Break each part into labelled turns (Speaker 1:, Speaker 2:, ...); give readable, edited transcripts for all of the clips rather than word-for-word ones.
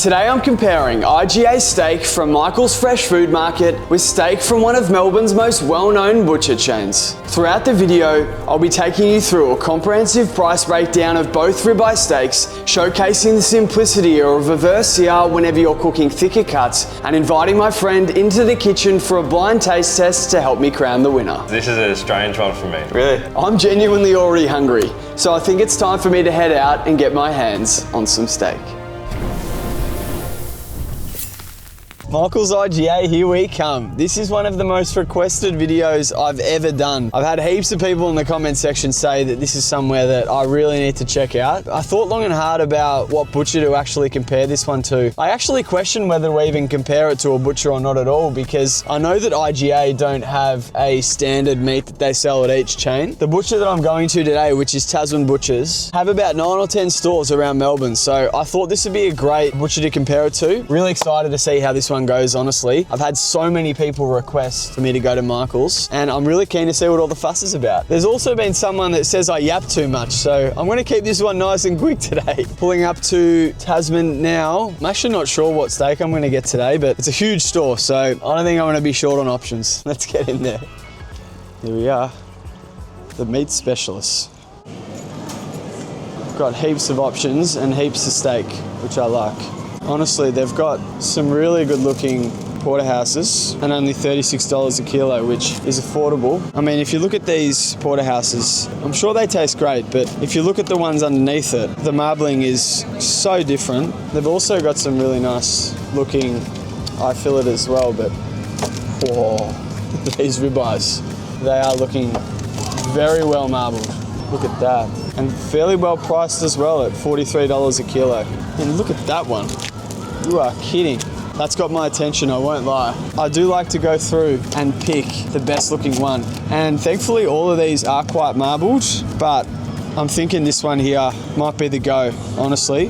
Speaker 1: Today I'm comparing IGA steak from Micheal's Fresh Food Market with steak from one of Melbourne's most well-known butcher chains. Throughout the video, I'll be taking you through a comprehensive price breakdown of both ribeye steaks, showcasing the simplicity of reverse CR whenever you're cooking thicker cuts, and inviting my friend into the kitchen for a blind taste test to help me crown the winner.
Speaker 2: This is a strange one for me.
Speaker 1: Really? I'm genuinely already hungry, so I think it's time for me to head out and get my hands on some steak. Micheal's IGA, here we come. This is one of the most requested videos I've ever done. I've had heaps of people in the comment section say that this is somewhere that I really need to check out. I thought long and hard about what butcher to actually compare this one to. I actually questioned whether we even compare it to a butcher or not at all, because I know that IGA don't have a standard meat that they sell at each chain. The butcher that I'm going to today, which is Tasman Butchers, have about 9 or 10 stores around Melbourne, so I thought this would be a great butcher to compare it to. Really excited to see how this one goes, honestly. I've had so many people request for me to go to Micheal's, and I'm really keen to see what all the fuss is about. There's also been someone that says I yap too much, so I'm gonna keep this one nice and quick today. Pulling up to Tasman now. I'm actually not sure what steak I'm gonna get today, but it's a huge store, so I don't think I'm gonna be short on options. Let's get in there. Here we are, the meat specialists. Got heaps of options and heaps of steak, which I like. Honestly, they've got some really good looking porterhouses and only $36 a kilo, which is affordable. I mean, if you look at these porterhouses, I'm sure they taste great, but if you look at the ones underneath it, the marbling is so different. They've also got some really nice looking eye fillet as well, but whoa, these ribeyes, they are looking very well marbled. Look at that. And fairly well priced as well at $43 a kilo. And look at that one. You are kidding. That's got my attention, I won't lie. I do like to go through and pick the best looking one. And thankfully all of these are quite marbled, but I'm thinking this one here might be the go, honestly.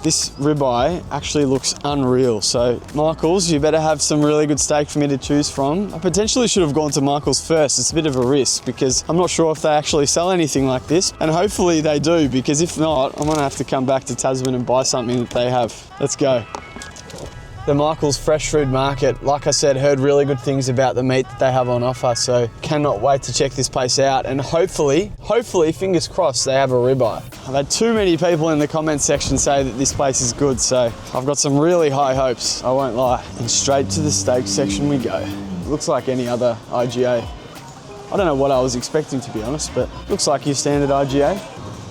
Speaker 1: This ribeye actually looks unreal. So Micheal's, you better have some really good steak for me to choose from. I potentially should have gone to Micheal's first. It's a bit of a risk because I'm not sure if they actually sell anything like this. And hopefully they do, because if not, I'm gonna have to come back to Tasman and buy something that they have. Let's go. The Micheal's Fresh Food Market, like I said, heard really good things about the meat that they have on offer, so cannot wait to check this place out, and hopefully, fingers crossed, they have a ribeye. I've had too many people in the comment section say that this place is good, so I've got some really high hopes, I won't lie. And straight to the steak section we go. Looks like any other IGA. I don't know what I was expecting, to be honest, but looks like your standard IGA.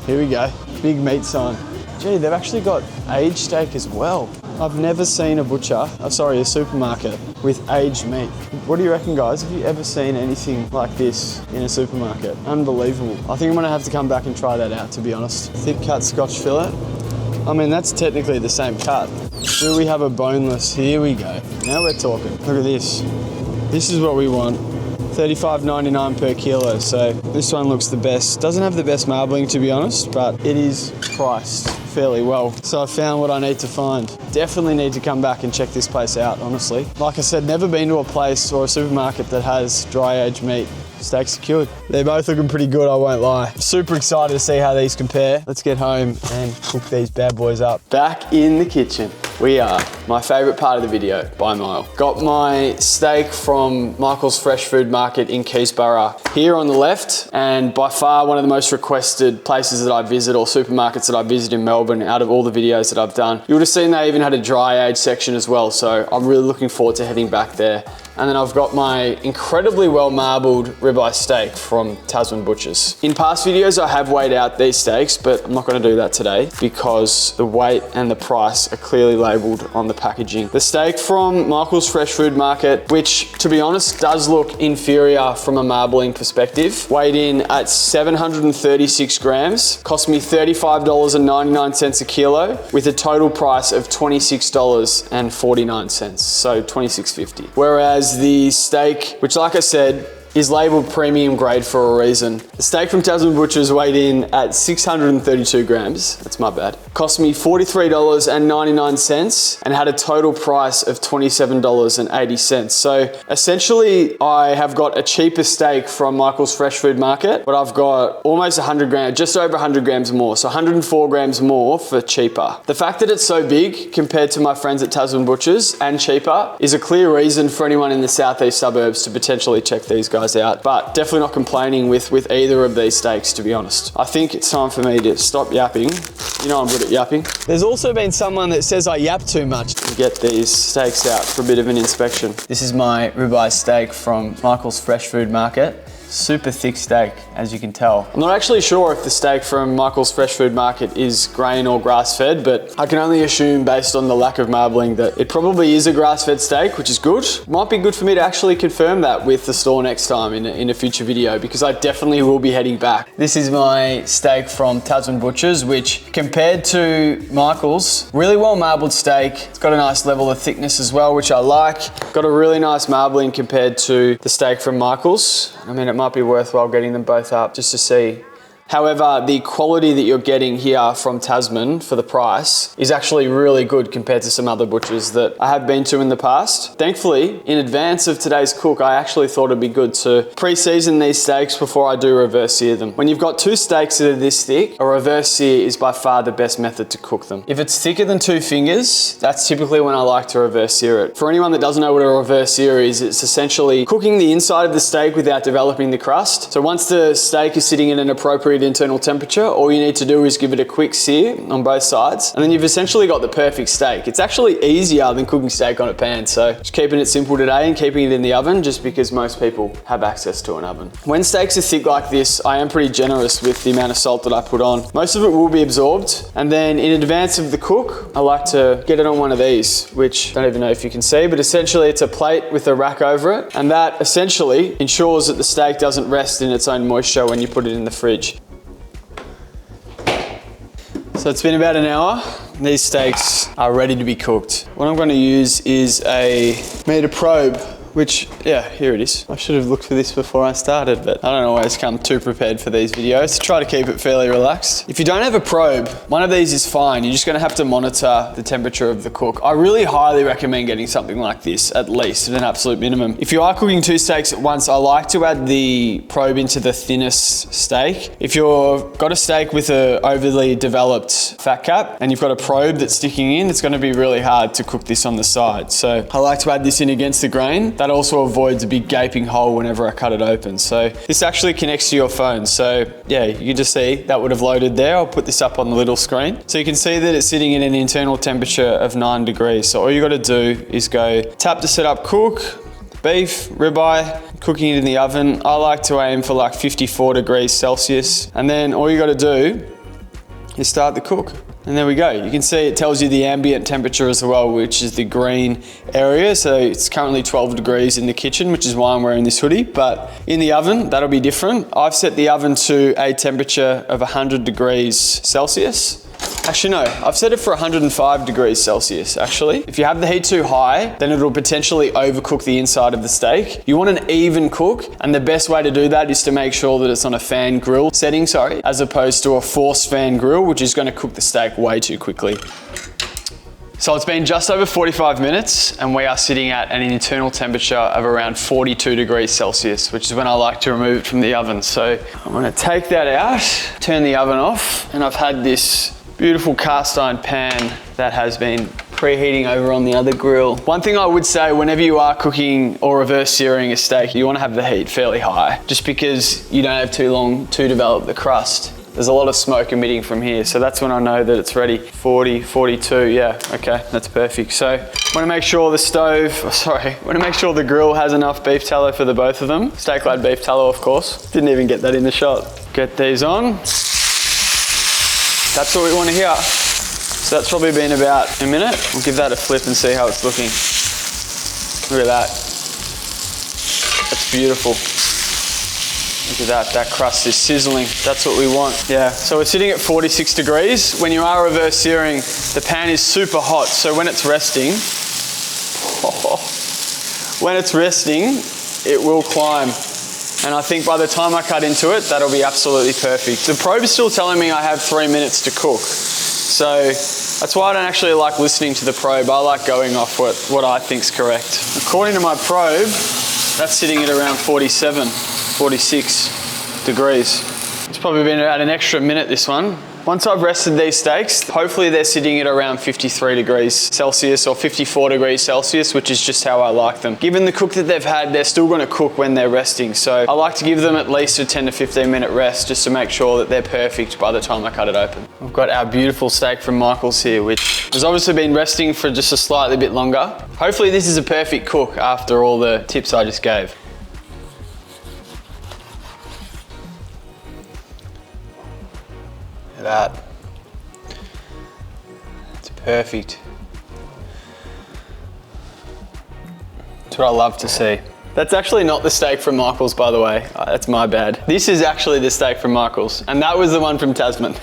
Speaker 1: Here we go, big meat sign. Gee, they've actually got aged steak as well. I've never seen a supermarket with aged meat. What do you reckon, guys? Have you ever seen anything like this in a supermarket? Unbelievable. I think I'm gonna have to come back and try that out, to be honest. Thick cut Scotch fillet. I mean, that's technically the same cut. Do we have a boneless? Here we go. Now we're talking. Look at this. This is what we want. $35.99 per kilo, so this one looks the best. Doesn't have the best marbling, to be honest, but it is priced fairly well. So I found what I need to find. Definitely need to come back and check this place out, honestly. Like I said, never been to a place or a supermarket that has dry aged meat. Steak secured. They're both looking pretty good, I won't lie. Super excited to see how these compare. Let's get home and cook these bad boys up. Back in the kitchen. We are. My favorite part of the video by a mile. Got my steak from Micheal's Fresh Food Market in Keysborough here on the left, and by far one of the most requested places that I visit, or supermarkets that I visit in Melbourne out of all the videos that I've done. You would have seen they even had a dry age section as well, so I'm really looking forward to heading back there. And then I've got my incredibly well marbled ribeye steak from Tasman Butchers. In past videos I have weighed out these steaks, but I'm not going to do that today because the weight and the price are clearly labelled on the packaging. The steak from Micheal's Fresh Food Market, which to be honest does look inferior from a marbling perspective, weighed in at 736 grams, cost me $35.99 a kilo with a total price of $26.49, so $26.50. Whereas the steak, which like I said, is labelled premium grade for a reason. The steak from Tasman Butchers weighed in at 632 grams. That's my bad. Cost me $43.99 and had a total price of $27.80. So essentially, I have got a cheaper steak from Micheal's Fresh Food Market, but I've got almost 100 grams, just over 100 grams more. So 104 grams more for cheaper. The fact that it's so big compared to my friends at Tasman Butchers and cheaper is a clear reason for anyone in the southeast suburbs to potentially check these guys out, but definitely not complaining with either of these steaks, to be honest. I think it's time for me to stop yapping. You know I'm good at yapping. There's also been someone that says I yap too much. To get these steaks out for a bit of an inspection. This is my ribeye steak from Micheal's Fresh Food Market. Super thick steak, as you can tell. I'm not actually sure if the steak from Micheal's Fresh Food Market is grain or grass-fed, but I can only assume based on the lack of marbling that it probably is a grass-fed steak, which is good. Might be good for me to actually confirm that with the store next time in a future video, because I definitely will be heading back. This is my steak from Tasman Butchers, which compared to Micheal's, really well marbled steak. It's got a nice level of thickness as well, which I like. Got a really nice marbling compared to the steak from Micheal's. I mean, it might be worthwhile getting them both up just to see. However, the quality that you're getting here from Tasman for the price is actually really good compared to some other butchers that I have been to in the past. Thankfully, in advance of today's cook, I actually thought it'd be good to pre-season these steaks before I do reverse sear them. When you've got two steaks that are this thick, a reverse sear is by far the best method to cook them. If it's thicker than 2 fingers, that's typically when I like to reverse sear it. For anyone that doesn't know what a reverse sear is, it's essentially cooking the inside of the steak without developing the crust. So once the steak is sitting in an appropriate internal temperature, all you need to do is give it a quick sear on both sides, and then you've essentially got the perfect steak. It's actually easier than cooking steak on a pan, so just keeping it simple today and keeping it in the oven just because most people have access to an oven. When steaks are thick like this, I am pretty generous with the amount of salt that I put on. Most of it will be absorbed, and then in advance of the cook, I like to get it on one of these, which I don't even know if you can see, but essentially it's a plate with a rack over it, and that essentially ensures that the steak doesn't rest in its own moisture when you put it in the fridge. So it's been about an hour. These steaks are ready to be cooked. What I'm going to use is a meter probe, which, yeah, here it is. I should have looked for this before I started, but I don't always come too prepared for these videos. Try to keep it fairly relaxed. If you don't have a probe, one of these is fine. You're just going to have to monitor the temperature of the cook. I really highly recommend getting something like this, at least, at an absolute minimum. If you are cooking 2 steaks at once, I like to add the probe into the thinnest steak. If you've got a steak with an overly developed fat cap and you've got a probe that's sticking in, it's going to be really hard to cook this on the side. So I like to add this in against the grain. That also avoids a big gaping hole whenever I cut it open. So this actually connects to your phone. So yeah, you can just see that would have loaded there. I'll put this up on the little screen. So you can see that it's sitting in an internal temperature of 9 degrees. So all you got to do is go tap to set up cook, beef, ribeye, cooking it in the oven. I like to aim for like 54 degrees Celsius. And then all you got to do is start the cook. And there we go. You can see it tells you the ambient temperature as well, which is the green area. So it's currently 12 degrees in the kitchen, which is why I'm wearing this hoodie. But in the oven, that'll be different. I've set the oven to a temperature of 100 degrees Celsius. Actually, no, I've set it for 105 degrees Celsius, actually. If you have the heat too high, then it'll potentially overcook the inside of the steak. You want an even cook, and the best way to do that is to make sure that it's on a fan grill setting, as opposed to a forced fan grill, which is going to cook the steak way too quickly. So it's been just over 45 minutes and we are sitting at an internal temperature of around 42 degrees Celsius, which is when I like to remove it from the oven. So I'm going to take that out, turn the oven off, and I've had this beautiful cast iron pan that has been preheating over on the other grill. One thing I would say, whenever you are cooking or reverse searing a steak, you want to have the heat fairly high, just because you don't have too long to develop the crust. There's a lot of smoke emitting from here, so that's when I know that it's ready. 40, 42, yeah, okay, that's perfect. So want to make sure want to make sure the grill has enough beef tallow for the both of them. Steak lard beef tallow, of course. Didn't even get that in the shot. Get these on. That's what we want to hear. So that's probably been about a minute. We'll give that a flip and see how it's looking. Look at that. That's beautiful. Look at that crust is sizzling. That's what we want. Yeah, so we're sitting at 46 degrees. When you are reverse searing, the pan is super hot. So when it's resting, it will climb. And I think by the time I cut into it, that'll be absolutely perfect. The probe is still telling me I have 3 minutes to cook. So that's why I don't actually like listening to the probe. I like going off what I think's correct. According to my probe, that's sitting at around 47, 46 degrees. It's probably been about an extra minute, this one. Once I've rested these steaks, hopefully they're sitting at around 53 degrees Celsius or 54 degrees Celsius, which is just how I like them. Given the cook that they've had, they're still gonna cook when they're resting. So I like to give them at least a 10 to 15 minute rest just to make sure that they're perfect by the time I cut it open. We've got our beautiful steak from Micheal's here, which has obviously been resting for just a slightly bit longer. Hopefully this is a perfect cook after all the tips I just gave. That. It's perfect. That's what I love to see. That's actually not the steak from Micheal's, by the way. That's my bad. This is actually the steak from Micheal's, and that was the one from Tasman.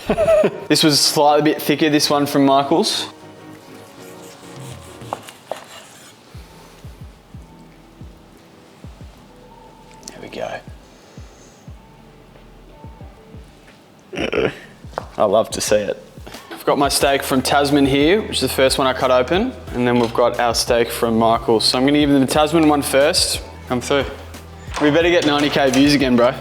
Speaker 1: This was slightly bit thicker, this one from Micheal's. There we go. I love to see it. I've got my steak from Tasman here, which is the first one I cut open. And then we've got our steak from Micheal's. So I'm gonna give them the Tasman one first. Come through. We better get 90K views again, bro.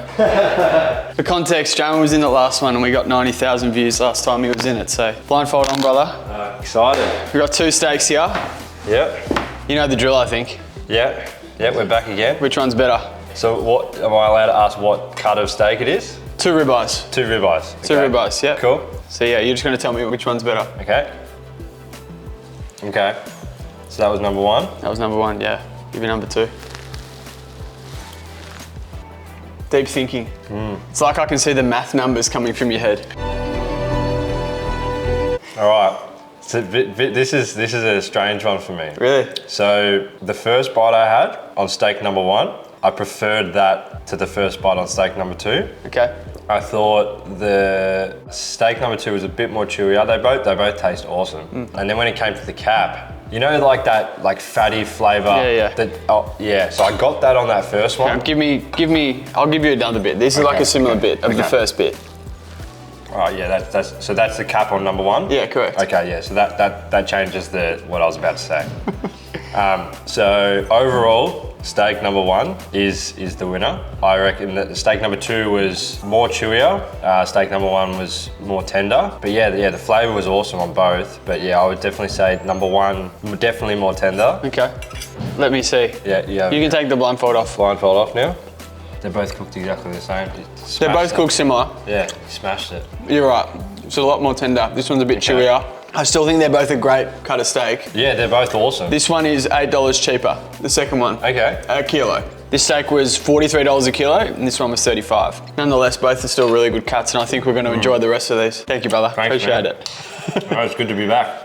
Speaker 1: For context, Jamin was in the last one and we got 90,000 views last time he was in it. So blindfold on, brother.
Speaker 2: Excited.
Speaker 1: We've got 2 steaks here.
Speaker 2: Yep.
Speaker 1: You know the drill, I think.
Speaker 2: Yep. Yep, we're back again.
Speaker 1: Which one's better?
Speaker 2: So what, am I allowed to ask what cut of steak it is?
Speaker 1: 2 ribeyes.
Speaker 2: 2 ribeyes. Okay.
Speaker 1: 2 ribeyes, yeah.
Speaker 2: Cool.
Speaker 1: So yeah, you're just gonna tell me which one's better.
Speaker 2: Okay. Okay. So that was number 1?
Speaker 1: That was number 1, yeah. Give you number 2. Deep thinking. It's like I can see the math numbers coming from your head.
Speaker 2: All right. So this is a strange one for me.
Speaker 1: Really?
Speaker 2: So the first bite I had on steak number 1, I preferred that to the first bite on steak number 2.
Speaker 1: Okay.
Speaker 2: I thought the steak number 2 was a bit more chewier. They both taste awesome. And then when it came to the cap, you know, like that fatty flavor.
Speaker 1: Yeah.
Speaker 2: Yeah. So I got that on that first one.
Speaker 1: Okay, I'll give you another bit. This is like a similar bit of the first bit.
Speaker 2: All right, yeah, that's the cap on number 1?
Speaker 1: Yeah, correct.
Speaker 2: Okay, yeah, so that changes what I was about to say. So overall, steak number 1 is the winner. I reckon that the steak number 2 was more chewier. Steak number 1 was more tender. But yeah, the flavor was awesome on both. But yeah, I would definitely say number 1, definitely more tender.
Speaker 1: Okay, let me see.
Speaker 2: Yeah.
Speaker 1: You can take the blindfold off.
Speaker 2: Blindfold off now. They're both cooked exactly the same.
Speaker 1: They're both cooked similar.
Speaker 2: Yeah, smashed it.
Speaker 1: You're right. It's a lot more tender. This one's a bit chewier. I still think they're both a great cut of steak.
Speaker 2: Yeah, they're both awesome.
Speaker 1: This one is $8 cheaper, the second one.
Speaker 2: Okay.
Speaker 1: A kilo. This steak was $43 a kilo, and this one was $35. Nonetheless, both are still really good cuts, and I think we're going to enjoy the rest of these. Thank you, brother.
Speaker 2: Thanks,
Speaker 1: appreciate
Speaker 2: man.
Speaker 1: it.
Speaker 2: All right, it's good to be back.